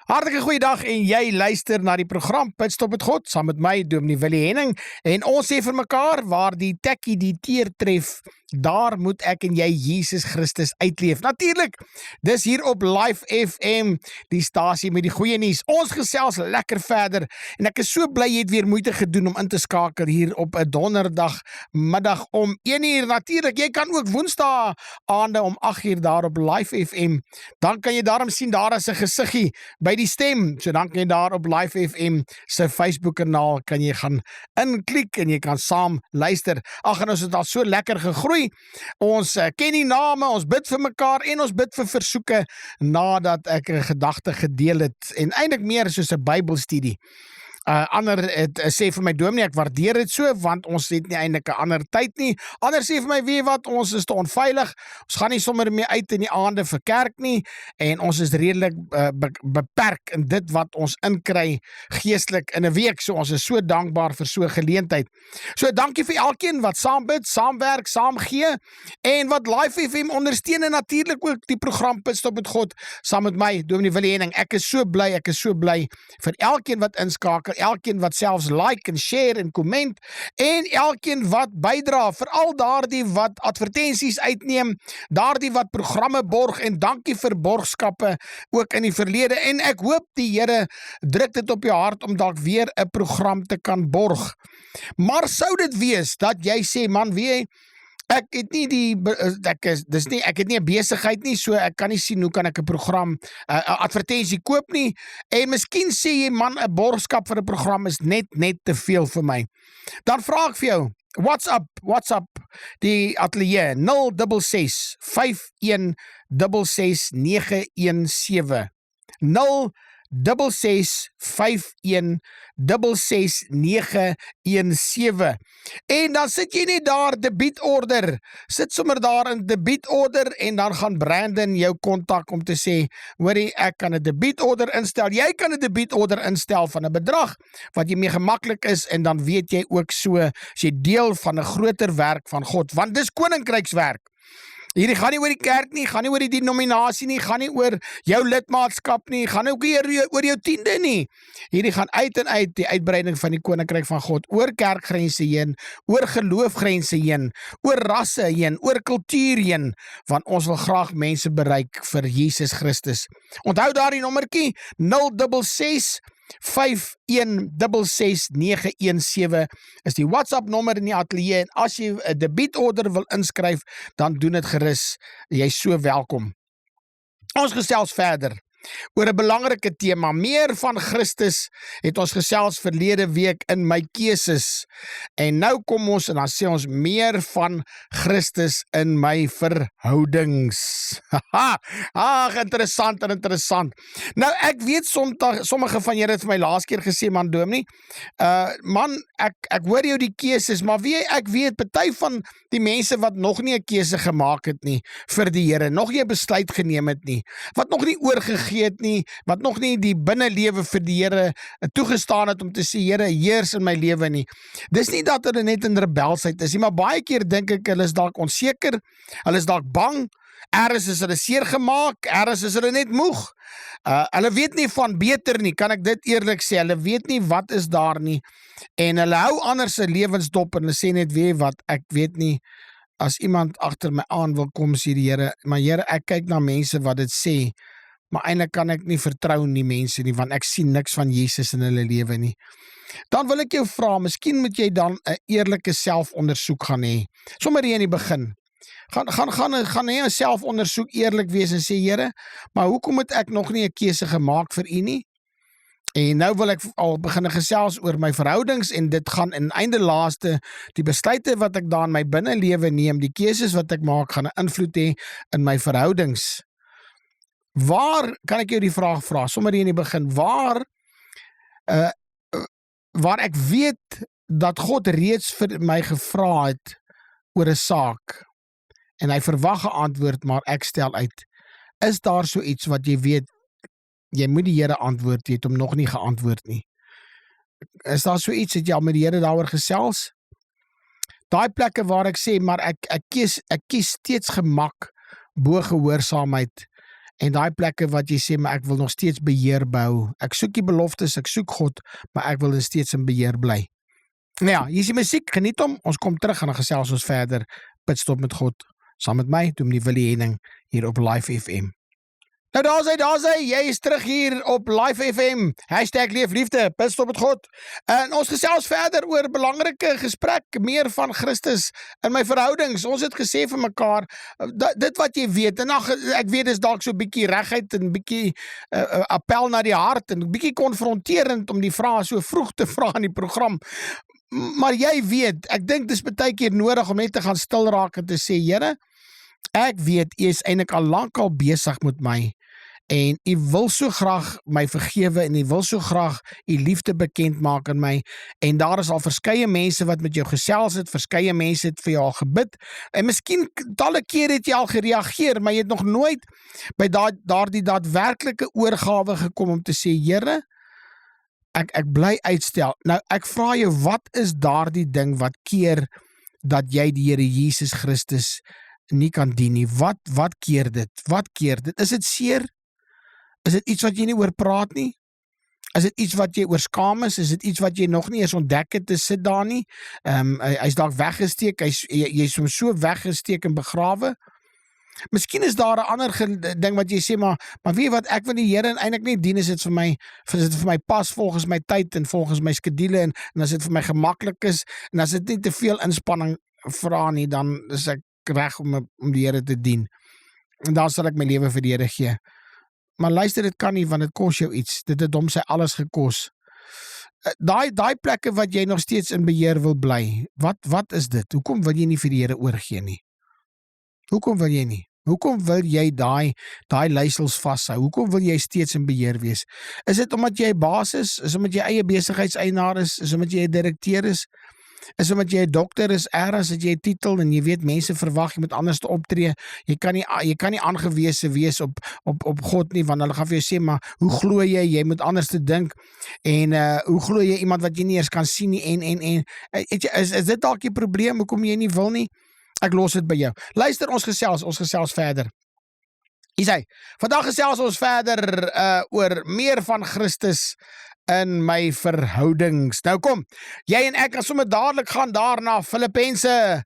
Hartlike goeiedag en jy luister na die program Pitstop met God, saam met my, Dominee Willie Henning, en ons sê vir mekaar, waar die tekkie die teer tref, daar moet ek en jy Jesus Christus uitleef. Natuurlik, dis hier op Live FM, die stasie met die goeie nuus. Ons gesels lekker verder, en ek is so bly jy het weer moeite gedoen om in te skakel hier op 'n donderdag middag om 1:00. Natuurlik, jy kan ook woensdae aande om 8:00 daar op Live FM, dan kan jy daarom sien, daar is 'n gesiggie by die stem, so dan kan jy daar op Live FM se Facebook kanaal kan jy gaan inklik en jy kan saam luister. Ag, en ons het al so lekker gegroei. Ons ken die name, ons bid vir mekaar en ons bid vir versoeke nadat ek 'n gedagte gedeel het en eintlik meer soos 'n Bybelstudie. Ander sê vir my, Dominee, ek waardeer dit so, want ons het nie eintlik 'n ander tyd nie. Ander sê vir my, weet wat, ons is te onveilig, ons gaan nie sommer meer uit in die aande vir kerk nie, en ons is redelik beperk in dit wat ons inkry geestelik in 'n week, so ons is so dankbaar vir so 'n geleentheid. So dankie vir elkeen wat saam bid, saamwerk, saamgee, en wat Live FM ondersteun, en natuurlik ook die program Pitstop met God, saam met my, Dominee Willie Henning. Ek is so bly vir elkeen wat inskakel, elkeen wat selfs like en share en comment, en elkeen wat bydra, veral daardie wat advertensies uitneem, daardie wat programme borg, en dankie vir borgskappe ook in die verlede, en ek hoop die Here druk dit op jou hart om dalk weer 'n program te kan borg. Maar sou dit wees dat jy sê, man, weet jy, ek het nie ek het nie 'n besigheid nie, so ek kan nie sien hoe kan ek 'n program, 'n advertensie koop nie, en miskien sê jy, man, 'n borgskap vir 'n program is net te veel vir my. Dan vra ek vir jou, WhatsApp die ateljee 066 51 66 917 066 51 66 917, en dan sit jy nie daar debietorder, sit sommer daar in debietorder, en dan gaan Brandon jou kontak om te sê, hoorie, ek kan 'n debietorder instel, jy kan 'n debietorder instel van 'n bedrag wat jy mee gemaklik is, en dan weet jy ook so, as jy deel van 'n groter werk van God, want dis koninkrykswerk. Hierdie gaan nie oor die kerk nie, gaan nie oor die denominasie nie, gaan nie oor jou lidmaatskap nie, gaan ook nie oor jou tiende nie. Hierdie gaan uit en uit die uitbreiding van die koninkryk van God, oor kerkgrense heen, oor geloofgrense heen, oor rasse heen, oor kultuur heen, want ons wil graag mense bereik vir Jesus Christus. Onthou daardie nommertjie, 066 51 66 917 is die WhatsApp nommer in die ateljee, en as jy 'n debietorder wil inskryf, dan doen dit gerus, jy is so welkom. Ons gesels verder oor 'n belangrike tema, meer van Christus, het ons gesels verlede week in my keuses, en nou kom ons en dan sê ons meer van Christus in my verhoudings. Ag, interessant. Nou, ek weet sommige van julle het vir my laas keer gesê, man, Dominee, man, ek hoor jou die keuses, maar ek weet, party van die mense wat nog nie 'n keuse gemaak het nie vir die Here, nog nie 'n besluit geneem het nie, wat nog nie oorgegee het nie, wat nog nie die binnelewe vir die Here toegestaan het om te sê, Here, heers in my lewe nie. Dis nie dat hulle net in rebelsheid is nie, maar baie keer dink ek, hulle is dalk onseker, hulle is dalk bang, ergens is hulle seer gemaak, ergens is hulle net moeg. Hulle weet nie van beter nie, kan ek dit eerlik sê, hulle weet nie wat is daar nie, en hulle hou ander se lewens dop, en hulle sê net, weet wat, ek weet nie, as iemand agter my aan wil kom, sê die Here, maar Here, ek kyk na mense wat dit sê, maar eintlik kan ek nie vertrou in die mense nie, want ek sien niks van Jesus in hulle lewe nie. Dan wil ek jou vra, miskien moet jy dan 'n eerlike selfondersoek gaan hê, sommer hier in die begin. Gaan hê 'n selfondersoek, eerlik wees en sê, Here, maar hoekom het ek nog nie 'n keuse gemaak vir U nie? En nou wil ek al begin gesels oor my verhoudings, en dit gaan in einde laaste, die besluite wat ek daar in my binnelewe neem, die keuses wat ek maak, gaan 'n invloed hê in my verhoudings. Waar, kan ek jou die vraag vra, sommer hier in die begin, waar ek weet dat God reeds vir my gevra het oor 'n saak, en hy verwag 'n antwoord, maar ek stel uit, is daar so iets wat jy weet, jy moet die Here antwoord, jy het hom nog nie geantwoord nie? Is daar so iets, het jy al met die Here daaroor gesels? Daai plekke waar ek sê, maar ek kies steeds gemak bo gehoorsaamheid, En daai plekke wat jy sê, maar ek wil nog steeds beheer behou. Ek soek die beloftes, ek soek God, maar ek wil steeds in beheer bly. Nou ja, hier is die musiek, geniet hom, ons kom terug en dan gesels ons verder, Pitstop met God, saam met my, Dominee Willie Henning, hier op Live FM. Nou daar is hy, jy is terug hier op Live FM, #leefliefde, Pitstop met God, en ons gesels verder oor belangrike gesprek, meer van Christus in my verhoudings. Ons het gesê vir mekaar, dit wat jy weet, en ek weet is dalk so 'n bietjie regheid, en bietjie appel na die hart, en bietjie konfronterend om die vrae so vroeg te vra in die program, maar jy weet, ek dink dis baie keer nodig om net te gaan stil raak en te sê, Here, ek weet, U is eintlik al lank al besig met my, en U wil so graag my vergewe, en U wil so graag U liefde bekend maak in my, en daar is al verskeie mense wat met jou gesels het, verskeie mense het vir jou al gebid, en miskien talle keer het jy al gereageer, maar jy het nog nooit by daardie daadwerklike oorgawe gekom om te sê, Here, ek bly uitstel. Nou, ek vra jou, wat is daardie ding wat keer dat jy die Here Jesus Christus nie kan dien nie? Wat keer dit? Wat keer dit? Is dit seer? Is dit iets wat jy nie oor praat nie? Is dit iets wat jy oor skaam is? Is dit iets wat jy nog nie eens ontdek het, te sit daar nie? Hy's dalk weggesteek, jy's hom so weggesteek en begrawe. Miskien is daar 'n ander ding wat jy sê, maar weet jy wat, ek wil die Here eintlik nie dien as dit vir my pas volgens my tyd en volgens my skedule, en as dit vir my gemaklik is, en as dit nie te veel inspanning vra nie, dan is ek reg om die Here te dien. En dan sal ek my lewe vir die Here gee. Maar luister, dit kan nie, want dit kos jou iets. Dit het hom sy alles gekos. Daai plekke wat jy nog steeds in beheer wil bly, wat is dit? Hoekom wil jy nie vir die Here oorgee nie? Hoekom wil jy nie? Hoekom wil jy daai leiersels vashou? Hoekom wil jy steeds in beheer wees? Is dit omdat jy 'n baas is? Is dit omdat jy eie besigheidseienaar is? Is dit omdat jy 'n direkteur is? Is omdat jy 'n dokter is, ergens het jy 'n titel en jy weet mense verwag jy moet anders te optree. Jy kan nie aangewese wees op God nie, want hulle gaan vir jou sê, maar hoe glo jy? Jy moet anders te dink. En hoe glo jy iemand wat jy nie eers kan sien nie? En is dit dalk die probleem hoekom jy nie wil nie? Ek los dit by jou. Luister, ons gesels verder. Hier sê, vandag gesels ons verder oor meer van Christus in my verhoudings. Nou kom, jy en ek gaan sommer dadelik gaan daarna Filippense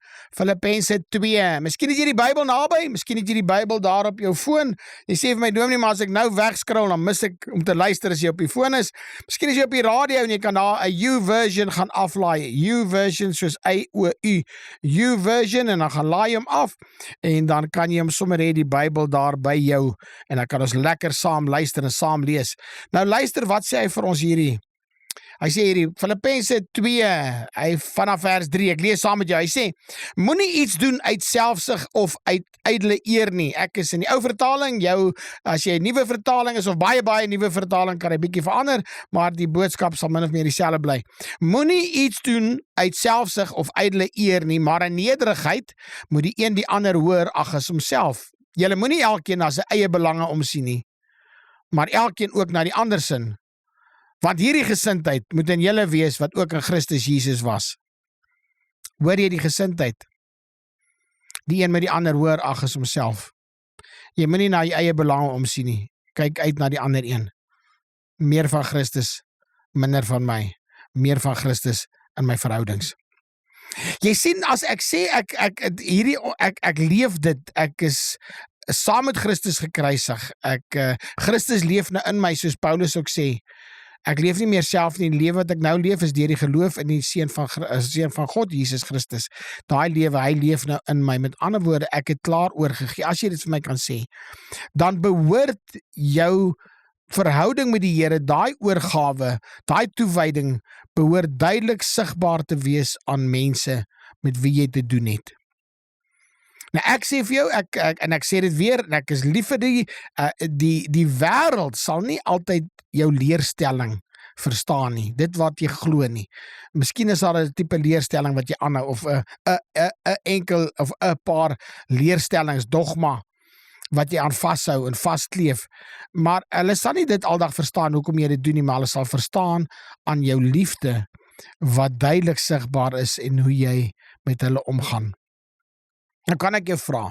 2. Miskien het jy die Bybel naby, miskien het jy die Bybel daar op jou foon. Jy sê vir my, Dominee, maar as ek nou wegskrol, dan mis ek om te luister as jy op die foon is. Miskien is jy op die radio en jy kan daar 'n U-version gaan aflaai. U-version soos I-O-U. U-version, en dan gaan laai hom af, en dan kan jy hom sommer hê die Bybel daar by jou, en dan kan ons lekker saam luister en saam lees. Nou luister, wat sê hy vir ons hierdie? Hy sê hierdie, Filippense 2, vanaf vers 3, ek lees saam met jou, hy sê, moenie iets doen uit selfsug of uit ydelle eer nie. Ek is in die ou vertaling, as jy 'n nuwe vertaling is, of baie nuwe vertaling, kan hy bietjie verander, maar die boodskap sal min of meer dieselfde bly. Moenie iets doen uit selfsug of ydelle eer nie, maar in nederigheid moet die een die ander hoër ag as homself. Julle moenie elkeen na sy eie belange omsien nie, maar elkeen ook na die ander sin. Want hierdie gesindheid moet in julle wees wat ook in Christus Jesus was. Hoor jy die gesindheid? Die een met die ander hoër ag as homself. Jy moet nie na jou eie belange omsien nie. Kyk uit na die ander een. Meer van Christus, minder van my. Meer van Christus in my verhoudings. Jy sien, as ek sê, ek leef dit, ek is saam met Christus gekruisig. Christus leef nou in my, soos Paulus ook sê. Ek leef nie meer self nie, die lewe wat ek nou leef is deur die geloof in die seun van God, Jesus Christus. Daai lewe, hy leef nou in my. Met ander woorde, ek het klaar oorgegee, as jy dit vir my kan sê. Dan behoort jou verhouding met die Here, daai oorgawe, daai toewyding, behoort duidelik sigbaar te wees aan mense met wie jy te doen het. Nou ek sê vir jou, ek sê dit weer, en ek is lief vir die wêreld sal nie altyd jou leerstelling verstaan nie, dit wat jy glo nie. Miskien is daar 'n tipe leerstelling wat jy aanhou, of 'n enkel of 'n paar leerstellings, dogma, wat jy aan vashou en vaskleef, maar hulle sal nie dit aldag verstaan hoekom jy dit doen nie, maar hulle sal verstaan aan jou liefde wat duidelik sigbaar is en hoe jy met hulle omgaan. Nou kan ek jou vra,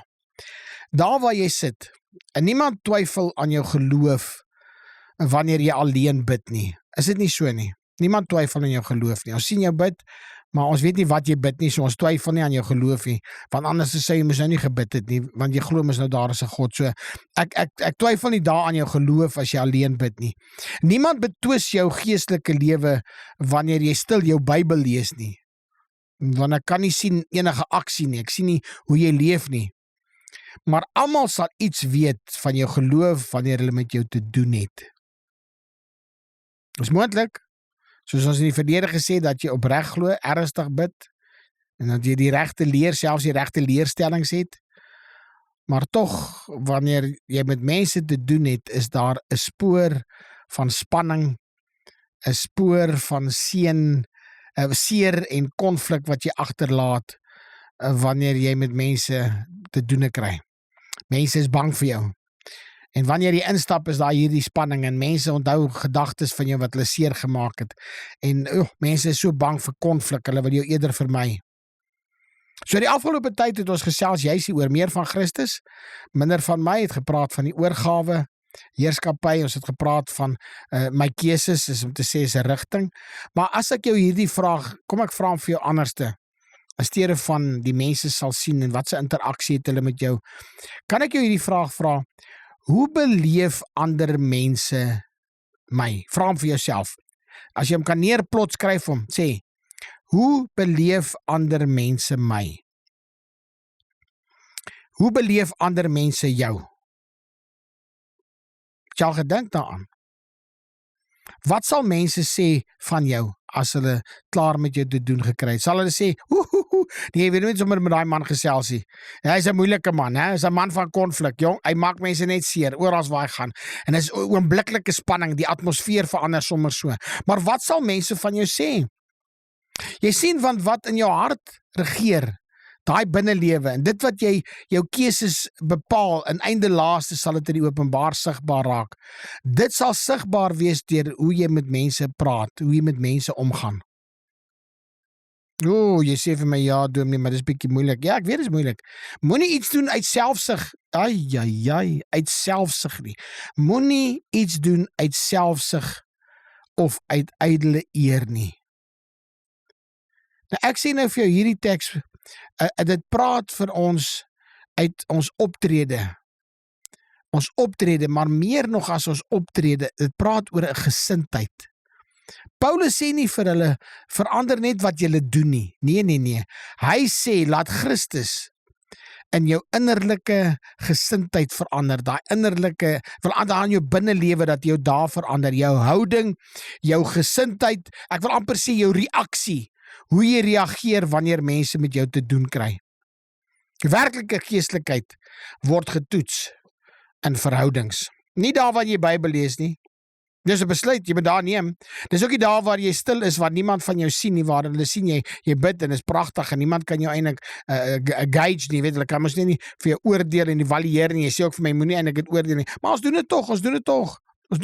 daar waar jy sit, en niemand twyfel aan jou geloof wanneer jy alleen bid nie. Is dit nie so nie? Niemand twyfel aan jou geloof nie. Ons sien jou bid, maar ons weet nie wat jy bid nie, so ons twyfel nie aan jou geloof nie, want anders sê jy moes nou nie gebid het nie, want jy glo mos nou daar is 'n God. So ek twyfel nie daar aan jou geloof as jy alleen bid nie. Niemand betwis jou geestelike lewe wanneer jy stil jou Bybel lees nie. Want ek kan nie sien enige aksie nie, ek sien nie hoe jy leef nie. Maar almal sal iets weet van jou geloof wanneer hulle met jou te doen het. Is moontlik, soos ons in die verlede gesê, dat jy opreg glo, ernstig bid, en dat jy die regte leer, selfs die regte leerstellings het, maar tog, wanneer jy met mense te doen het, is daar 'n spoor van spanning, 'n spoor van seer en konflik wat jy agterlaat, wanneer jy met mense te doen kry. Mense is bang vir jou. En wanneer jy instap, is daar hierdie spanning, en mense onthou gedagtes van jou wat hulle seer gemaak het. En mense is so bang vir konflik, hulle wil jou eerder vermy. So die afgelope tyd het ons gesels juis oor meer van Christus, minder van my, het gepraat van die oorgawe, heerskappy, ons het gepraat van my keuses, is om te sê is 'n rigting. Maar as ek jou hierdie vraag, kom ek vra vir jou anderste, in steede van die mense sal sien en wat se interaksie het hulle met jou, kan ek jou hierdie vraag vra, hoe beleef ander mense my? Vra hom vir jouself. As jy hom kan neerplot, skryf hom, sê, hoe beleef ander mense my? Hoe beleef ander mense jou? Het jy al gedink daaraan? Wat sal mense sê van jou as hulle klaar met jou te doen gekry het? Sal hulle sê, nee, jy weet nie sommer met daai man gesels nie. Hy is 'n moeilike man, hy is 'n man van konflik, jong. Hy maak mense net seer oral waar hy gaan. En dis oombliklike spanning, die atmosfeer verander sommer so. Maar wat sal mense van jou sê? Jy sien, want wat in jou hart regeer, daai binnelewe en dit wat jy jou keuses bepaal, en einde laaste sal dit in die openbaar sigbaar raak. Dit sal sigbaar wees deur hoe jy met mense praat, hoe jy met mense omgaan. Jy sê vir my, ja, dominee, maar dis bietjie moeilik. Ja, ek weet dis moeilik. Moenie iets doen uit selfsug. Uit selfsug nie. Moenie iets doen uit selfsug of uit ydelle eer nie. Nou ek sê nou vir jou hierdie teks, dit praat vir ons uit ons optrede. Ons optrede, maar meer nog as ons optrede, dit praat oor 'n gesindheid. Paulus sê nie vir hulle, verander net wat julle doen nie. Nee. Hy sê, laat Christus in jou innerlike gesindheid verander, daai innerlike, verander in jou binnelewe, dat jou daar verander, jou houding, jou gesindheid, ek wil amper sê jou reaksie, hoe jy reageer wanneer mense met jou te doen kry. Die werklike geestelikheid word getoets in verhoudings. Nie daar waar jy Bybel lees nie. Dis 'n besluit, jy moet daar neem. Dis ook nie daar waar jy stil is, waar niemand van jou sien nie, waar hulle sien jy bid en is pragtig en niemand kan jou eintlik gauge nie, weet hulle kan mos nie vir jou oordeel en evalueer nie. Jy sê ook vir my, moenie eintlik dit oordeel nie. Maar ons doen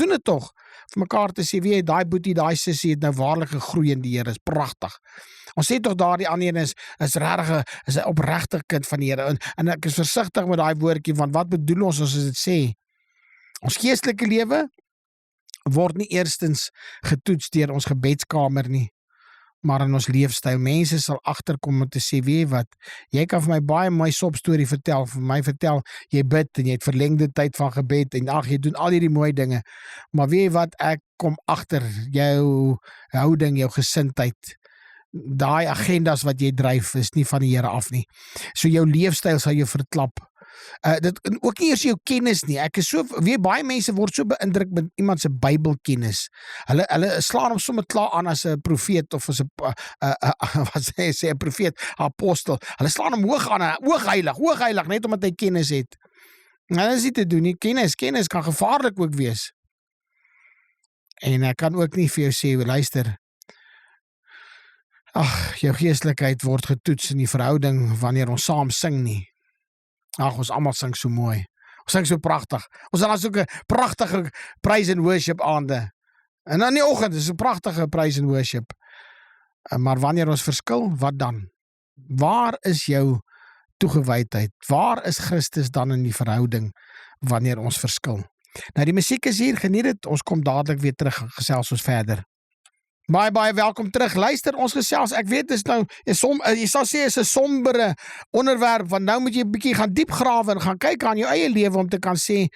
dit tog. Vir mekaar te sê, weet jy, daai boetie, daai sussie het nou waarlik gegroei in die Here, is pragtig. Ons sê tog daar die ander een is regtig, is 'n opregte kind van die Here, en ek is versigtig met daai woordjie, want wat bedoel ons as dit sê? Ons geestelike lewe word nie eerstens getoets deur ons gebedskamer nie, maar in ons leefstyl. Mense sal agterkom om te sê, weet jy wat, jy kan vir my baie mooi sopstorie vertel, vir my vertel, jy bid en jy het verlengde tyd van gebed en jy doen al hierdie mooi dinge, maar weet jy wat, ek kom agter jou houding, jou gesindheid, daai agendas wat jy dryf is nie van die Here af nie. So jou leefstyl sal jou verklap. Dit ook nie eers jou kennis nie. Ek is so, weet baie mense word so beïndruk met iemand se Bybelkennis. Hulle slaan hom sommer klaar aan as 'n profeet of as 'n wat sê 'n profeet, apostel. Hulle slaan hom hoog aan, hoogheilig net omdat hy kennis het. Nou dis nie te doen nie. Kennis kan gevaarlik ook wees. En ek kan ook nie vir jou sê, luister, jou geestelikheid word getoets in die verhouding wanneer ons saam sing nie. Ons almal sing so mooi. Ons sing so pragtig. Ons het dan so 'n pragtige praise and worship aande. En dan die oggend is 'n pragtige praise and worship. Maar wanneer ons verskil, wat dan? Waar is jou toegewydheid. Waar is Christus dan in die verhouding wanneer ons verskil? Nou die musiek is hier, geniet dit, ons kom dadelik weer terug en gesels ons verder. Baie welkom terug. Luister, ons gesels, ek weet is nou, jy sal sê is 'n sombere onderwerp, want nou moet jy 'n bietjie gaan diep grawe en gaan kyk aan jou eie lewe om te kan sê,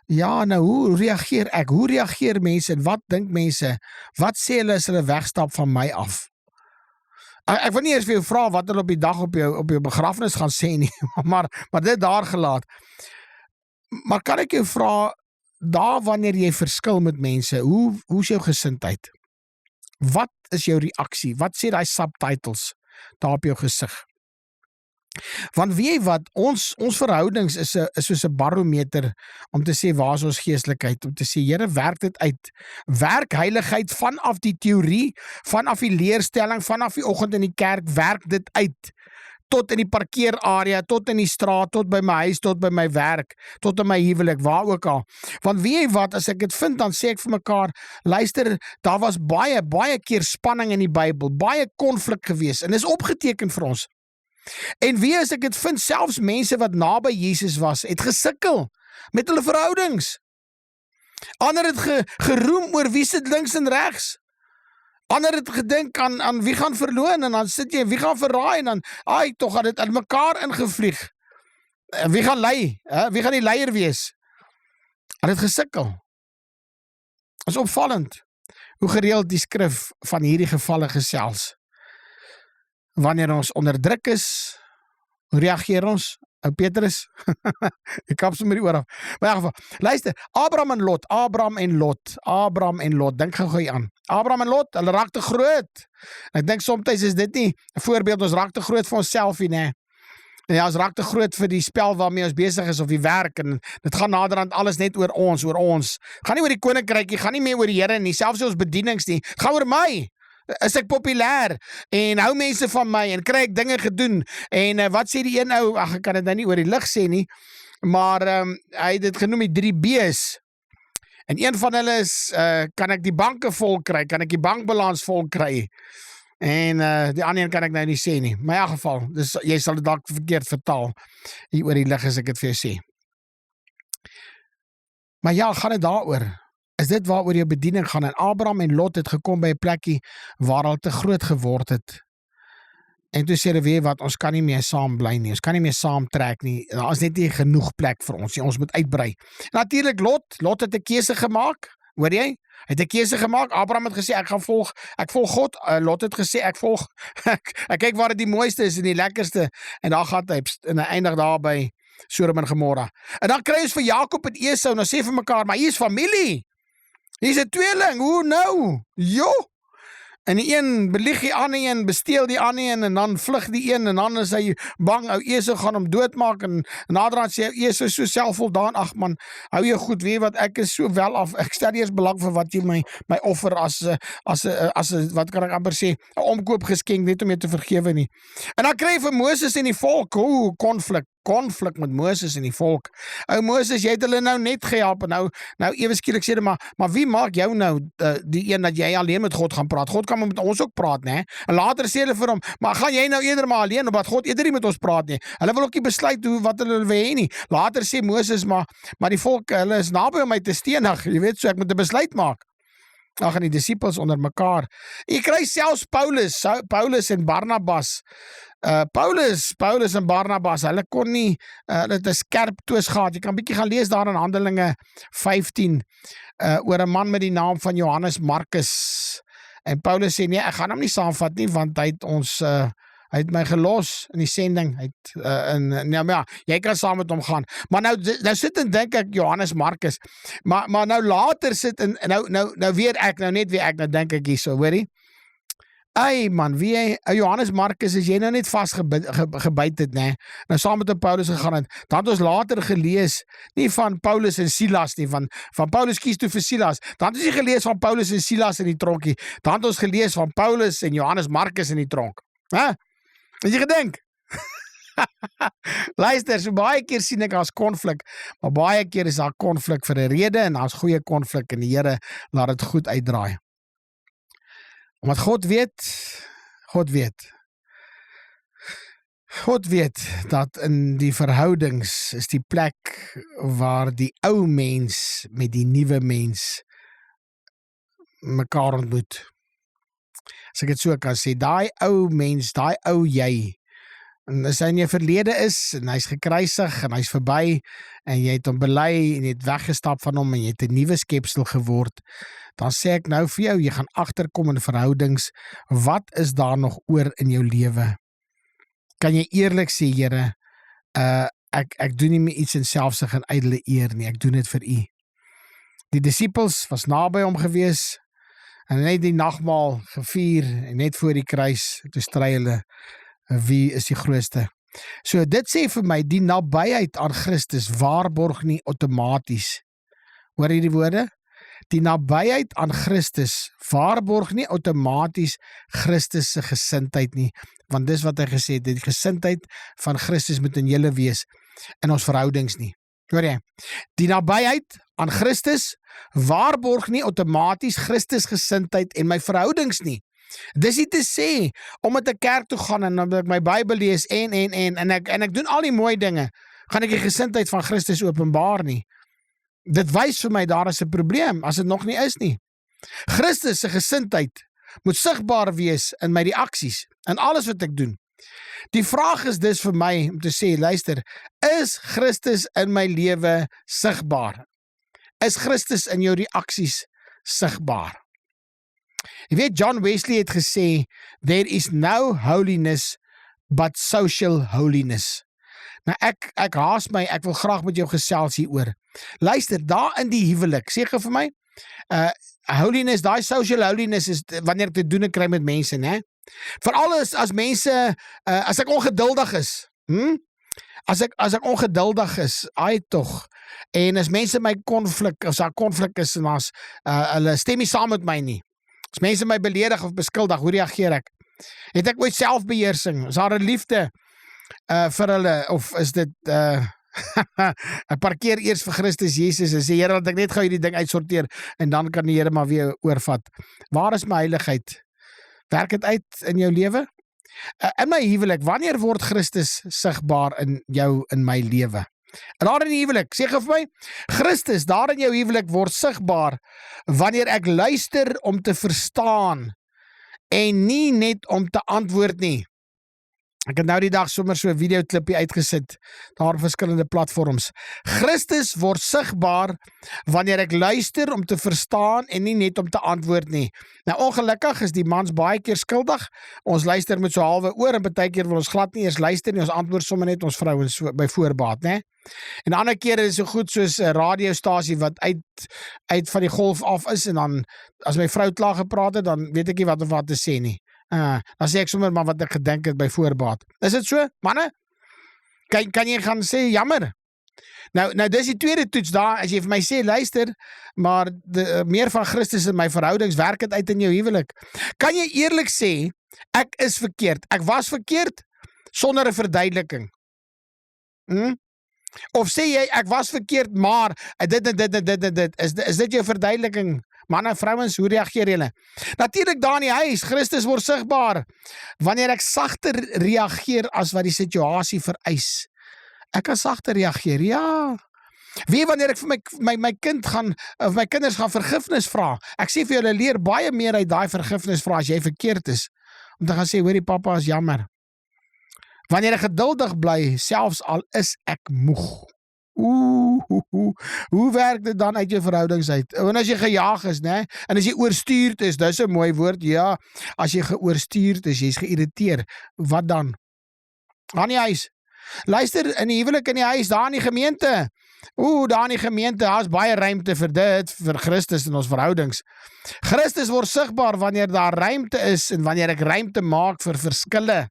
ja, nou hoe reageer ek? Hoe reageer mense en wat dink mense? Wat sê hulle as hulle wegstap van my af? Ek wil nie eers vir jou vra wat hulle op die dag op jou begrafnis gaan sê nie, maar dit daar gelaat. Maar kan ek jou vra, daar wanneer jy verskil met mense, hoe is jou gesindheid? Wat is jou reaksie? Wat sê die subtitles daar op jou gesig? Want weet jy wat, ons verhoudings is soos 'n barometer om te sê waar is ons geestelikheid, om te sê, Here, werk dit uit. Werk heiligheid vanaf die teorie, vanaf die leerstelling, vanaf die oggend in die kerk, werk dit uit. Tot in die parkeerarea, tot in die straat, tot by my huis, tot by my werk, tot in my huwelik, waar ook al. Want weet jy wat, as ek dit vind, dan sê ek vir mekaar, luister, daar was baie keer spanning in die Bybel, baie konflik gewees, en is opgeteken vir ons. En wie as ek dit vind, selfs mense wat naby Jesus was, het gesukkel met hulle verhoudings. Ander het geroem oor wie sit links en regs. Ander het gedink aan wie gaan verloon, en dan sit jy, wie gaan verraai, en dan, tog het dit aan mekaar ingevlieg. Wie gaan lei? Wie gaan die leier wees? Hulle het gesukkel. Is opvallend, hoe gereeld die skrif van hierdie gevalle gesels. Wanneer ons onder druk is, hoe reageer ons? Petrus, ek kap sommer die oor af. Maar in geval, luister, Abraham en Lot, dink gou aan. Abraham en Lot, hulle raak te groot. Ek dink soms is dit nie 'n voorbeeld, ons raak te groot vir onsself nie, nee. Ja, ons raak te groot vir die spel waarmee ons besig is, of die werk, en dit gaan naderhand alles net oor ons. Gaan nie oor die koninkrykie, gaan nie meer oor die Here nie, selfs ons bedienings nie, gaan oor my. Is ek populêr, en hou mense van my, en kry ek dinge gedoen, en wat sê die een ou, ek kan dit nou nie oor die lig sê nie, maar hy het dit genoem die 3 B's, en een van hulle is, kan ek die banke vol kry, kan ek die bankbalans vol kry, en die ander een kan ek nou nie sê nie, maar in elk geval, dus jy sal dit dalk verkeerd vertaal, hier oor die lig as ek dit vir jou sê. Maar ja, gaan dit daaroor, is dit waaroor jou bediening gaan, en Abraham en Lot het gekom by 'n plekkie waar hulle te groot geword het, en toe sê hulle, weet wat, ons kan nie meer saam bly nie, ons kan nie meer saam trek nie, daar is net nie genoeg plek vir ons nie, ons moet uitbrei. Natuurlik Lot het 'n keuse gemaak, hoor jy? Hy het 'n keuse gemaak. Abraham het gesê, ek volg God. Lot het gesê, ek kyk waar dit die mooiste is en die lekkerste, en daar gaan hy, en hy eindig daar by Sodom en Gomorra. En dan kry ons vir Jakob en Esau, en dan sê vir mekaar, maar hier is familie, hier is 'n tweeling, hoe nou? Jo! En die een belieg die ander een, besteel die ander een, en dan vlug die een, en dan is hy bang, ou Esau gaan hom doodmaak, en naderhand sê Esau so selfvoldaan, ag man, hou jy goed, weet wat, ek is so wel af, ek stel nie eens belang vir wat jy my offer as wat kan ek amper sê, 'n omkoop geskenk, net om jy te vergewe nie. En dan kry jy vir Moses en die volk, konflik met Moses en die volk. Ou Moses, jy het hulle nou net gehelp, en nou ewe skielik sê hulle, maar wie maak jou nou die een dat jy alleen met God gaan praat? God kan met ons ook praat, né? En later sê hulle vir hom, maar gaan jy nou eerder maar alleen, omdat God eerder nie met ons praat nie? Hulle wil ook nie besluit wat hulle wil hê nie. Later sê Moses, maar die volk, hulle is naby om my te stenig, jy weet, so ek moet 'n besluit maak. Ag, en die disippels onder mekaar. Jy kry selfs Paulus en Barnabas. Paulus en Barnabas, hulle kon nie, hulle het 'n skerp twis gehad. Jy kan bietjie gaan lees daar in Handelinge 15, oor 'n man met die naam van Johannes Markus. En Paulus sê, nee, ek gaan hom nie saamvat nie, want hy het my gelos in die sending, jy kan saam met hom gaan. Maar nou sit en dink ek, Johannes Markus, maar nou later sit en nou weet ek, nou dink ek hierso, hoorie? Ai man, Johannes Markus, as jy nou net vastgebyt het, né? Nou saam met Paulus gegaan het, dan het ons later gelees, nie van Paulus en Silas nie, van Paulus kies toe vir Silas, dan het ons nie gelees van Paulus en Silas in die tronkie, dan het ons gelees van Paulus en Johannes Markus in die tronk. Het jy gedink? Luister, so baie keer sien ek as konflik, maar baie keer is daar konflik vir 'n rede, en daar's goeie konflik, en die Here laat dit goed uitdraai. Omdat God weet, God weet dat in die verhoudings is die plek waar die ou mens met die nuwe mens mekaar ontmoet. As ek dit so kan sê, daai ou mens, daai ou jy, en as hy in jou verlede is, en hy's gekruisig, en hy's verby, en jy het hom bely, en jy het weggestap van hom, en jy het 'n nuwe skepsel geword, dan sê ek nou vir jou, jy gaan agterkom in verhoudings, wat is daar nog oor in jou lewe? Kan jy eerlik sê, Here, ek doen nie meer iets in selfsug en ydelle eer nie, ek doen dit vir U. Die disippels was naby hom gewees, en net die nagmaal gevier, en net voor die kruis, toe stry hulle, wie is die grootste? So dit sê vir my, die nabyheid aan Christus waarborg nie outomaties. Hoor jy die woorde? Die nabyheid aan Christus waarborg nie outomaties Christus se gesindheid nie, want dis wat hy gesê het, die gesindheid van Christus moet in julle wees, in ons verhoudings nie. Hoor jy? Die nabyheid aan Christus waarborg nie outomaties Christus gesindheid en my verhoudings nie. Dis nie te sê, om met 'n kerk toe gaan en ek my Bybel lees en ek doen al die mooi dinge, gaan ek die gesindheid van Christus openbaar nie. Dit wys vir my, daar is 'n probleem, as dit nog nie is nie. Christus se gesindheid moet sigbaar wees in my reaksies, in alles wat ek doen. Die vraag is dus vir my, om te sê, luister, is Christus in my lewe sigbaar? Is Christus in jou reaksies sigbaar? Jy weet, John Wesley het gesê, there is no holiness but social holiness. Nou ek haas my, ek wil graag met jou gesels hieroor. Luister, daar in die huwelik, sê gou vir my, holiness, daai social holiness is wanneer ek te doen kry met mense, né? Veral as mense, as ek ongeduldig is, as ek ongeduldig is, ai tog, en as mense my as daar konflik is, en as hulle stem nie saam met my nie, as mense my beledig of beskuldig, hoe reageer ek? Het ek ooit selfbeheersing? Is daar 'n liefde vir hulle, of is dit ek parkeer eers vir Christus Jesus en sê, Here, laat ek net gou hierdie ding uitsorteer, en dan kan die Here maar weer oorvat. Waar is my heiligheid? Werk dit uit in jou lewe? In my huwelik, wanneer word Christus sigbaar in jou, in my lewe? En daar in die huwelik, sê gou vir my, Christus, daar in jou huwelik word sigbaar, wanneer ek luister om te verstaan, en nie net om te antwoord nie. Ek het nou die dag sommer so 'n videoklipie uitgesit, daar op verskillende platforms. Christus word sigbaar, wanneer ek luister om te verstaan, en nie net om te antwoord nie. Nou ongelukkig is die mans baie keer skuldig, ons luister met so halwe oor, en baie keer wil ons glad nie eers luister nie, ons antwoord sommer net ons vrouens so, by voorbaat, né? En ander kere is so goed soos 'n radiostasie wat uit van die golf af is, en dan, as my vrou klaar gepraat het, dan weet ek nie wat te sê nie. Dan sê ek sommer maar wat ek gedink het by voorbaat. Is dit so, manne? Kan jy gaan sê, jammer? Nou dis die tweede toets daar, as jy vir my sê, luister, maar meer van Christus in my verhoudings, werk het uit in jou huwelik. Kan jy eerlik sê, ek is verkeerd, ek was verkeerd, sonder 'n verduideliking? Of sê jy, ek was verkeerd, maar dit, is dit jou verduideliking? Manne, vrouens, hoe reageer julle? Natuurlik daar in die huis, Christus word sigbaar, wanneer ek sagter reageer as wat die situasie vereis. Ek kan sagter reageer, ja. Wie wanneer ek vir my kind gaan, of my kinders gaan vergifnis vra, ek sê vir julle, leer baie meer uit daai vergifnis vra as jy verkeerd is, om te gaan sê, hoorie papa, is jammer. Wanneer ek geduldig bly, selfs al is ek moeg. Hoe werk dit dan uit jou verhoudings uit? En as jy gejaag is, né? En as jy oorstuurd is, dis 'n mooi woord, ja, as jy geoorstuurd is, jy's geïrriteer, wat dan? Aan die huis. Luister, in die huwelik in die huis, daar in die gemeente. Daar in die gemeente, daar is baie ruimte vir dit, vir Christus in ons verhoudings. Christus word sigbaar wanneer daar ruimte is, en wanneer ek ruimte maak vir verskille.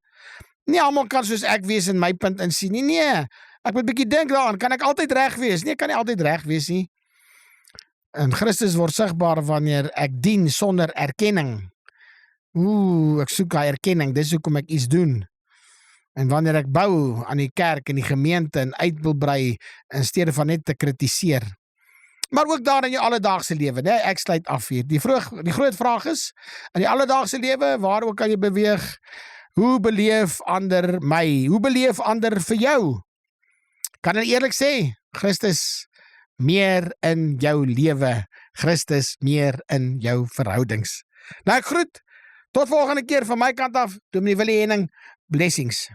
Nie almal kan soos ek wees in my punt insien nie, nee. Ek moet 'n bietjie dink daaraan, kan ek altyd reg wees? Nee, kan nie altyd reg wees nie. En Christus word sigbaar wanneer ek dien sonder erkenning. Ek soek daai erkenning, dis hoekom ek iets doen. En wanneer ek bou aan die kerk en die gemeente en uit wil brei, in steede van net te kritiseer. Maar ook daar in jou alledaagse lewe, né? Ek sluit af hier. Die groot vraag is, in die alledaagse lewe, waar ook kan jy beweeg, Hoe beleef ander my? Hoe beleef ander vir jou? Kan ek eerlik sê, Christus meer in jou lewe, Christus meer in jou verhoudings. Nou ek groet, tot volgende keer van my kant af, Dominee Willie Henning, blessings.